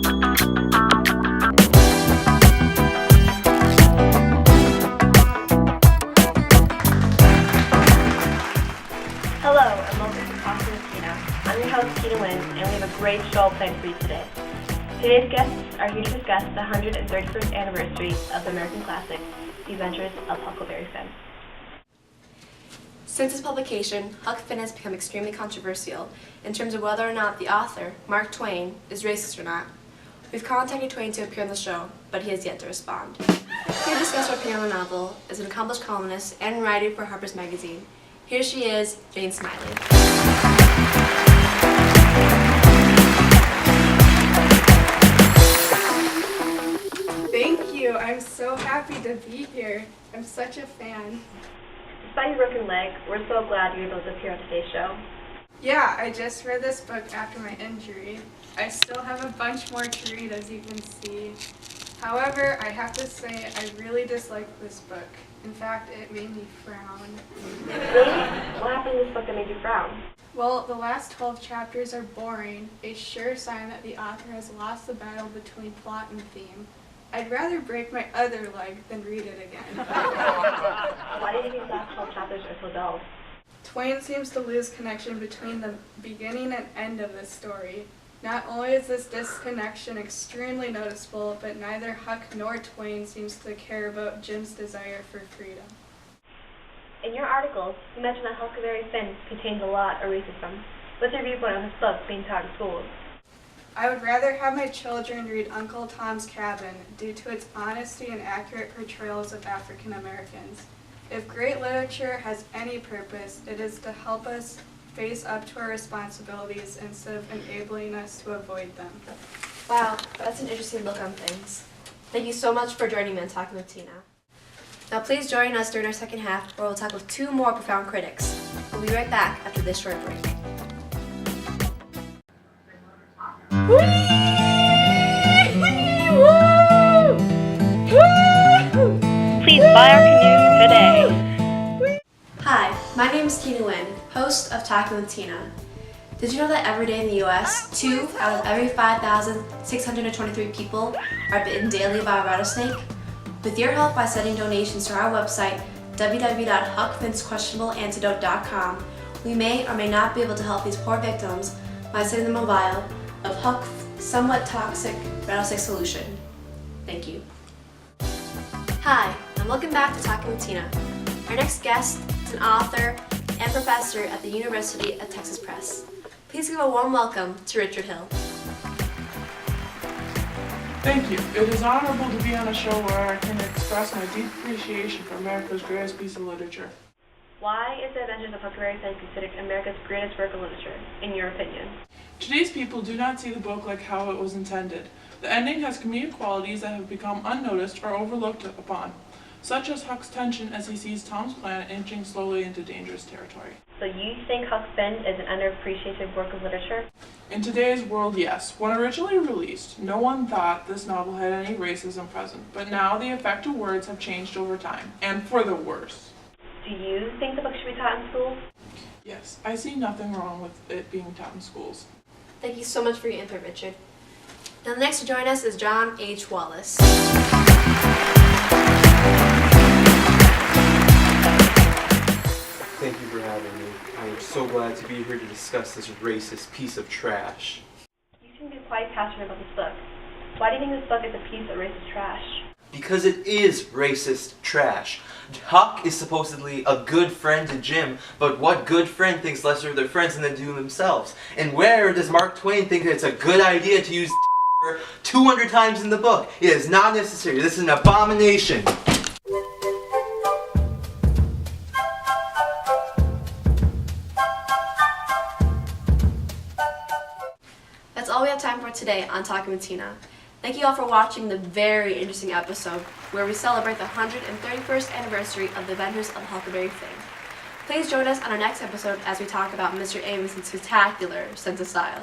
Hello, and welcome to Talking with Tina. I'm your host, Tina Wynn, and we have a great show planned for you today. Today's guests are here to discuss the 131st anniversary of the American classic, The Adventures of Huckleberry Finn. Since its publication, Huck Finn has become extremely controversial in terms of whether or not the author, Mark Twain, is racist or not. We've contacted Twain to appear on the show, but he has yet to respond. Here to discuss her opinion on the novel is an accomplished columnist and writer for Harper's Magazine. Here she is, Jane Smiley. Thank you. I'm so happy to be here. I'm such a fan. Despite your broken leg, we're so glad you were able to appear on today's show. Yeah, I just read this book after my injury. I still have a bunch more to read, as you can see. However, I have to say I really disliked this book. In fact, it made me frown. Really? What happened in this book that made you frown? Well, the last 12 chapters are boring, a sure sign that the author has lost the battle between plot and theme. I'd rather break my other leg than read it again. Why do you think the last 12 chapters are so dull? Twain seems to lose connection between the beginning and end of the story. Not only is this disconnection extremely noticeable, but neither Huck nor Twain seems to care about Jim's desire for freedom. In your articles, you mentioned that Huckleberry Finn contains a lot of racism. What's your viewpoint on this book being taught in schools? I would rather have my children read Uncle Tom's Cabin due to its honesty and accurate portrayals of African Americans. If great literature has any purpose, it is to help us face up to our responsibilities instead of enabling us to avoid them. Wow, that's an interesting look on things. Thank you so much for joining me on Talking with Tina. Now please join us during our second half where we'll talk with two more profound critics. We'll be right back after this short break. Please buy our canoe today. Hi, my name is Tina Wynn, host of Talking with Tina. Did you know that every day in the US, 2 out of every 5,623 people are bitten daily by a rattlesnake? With your help by sending donations to our website, www.huckfinnsquestionableantidote.com, we may or may not be able to help these poor victims by sending them a vial of Huck's somewhat toxic rattlesnake solution. Thank you. Hi, and welcome back to Talking with Tina. Our next guest is an author and professor at the University of Texas Press. Please give a warm welcome to Richard Hill. Thank you. It is honorable to be on a show where I can express my deep appreciation for America's greatest piece of literature. Why is The Adventures of Huckleberry Finn considered America's greatest work of literature, in your opinion? Today's people do not see the book like how it was intended. The ending has comedic qualities that have become unnoticed or overlooked upon, such as Huck's tension as he sees Tom's planet inching slowly into dangerous territory. So you think Huck Finn is an underappreciated work of literature? In today's world, yes. When originally released, no one thought this novel had any racism present, but now the effective words have changed over time, and for the worse. Do you think the book should be taught in schools? Yes, I see nothing wrong with it being taught in schools. Thank you so much for your input, Richard. Now the next to join us is John H. Wallace. Thank you for having me. I am so glad to be here to discuss this racist piece of trash. You seem to be quite passionate about this book. Why do you think this book is a piece of racist trash? Because it is racist trash. Huck is supposedly a good friend to Jim, but what good friend thinks lesser of their friends than they do themselves? And where does Mark Twain think that it's a good idea to use 200 times in the book? It is not necessary. This is an abomination. That's all we have time for today on Talking with Tina. Thank you all for watching the very interesting episode where we celebrate the 131st anniversary of the Adventures of Huckleberry Finn. Please join us on our next episode as we talk about Mr. Amos's spectacular sense of style.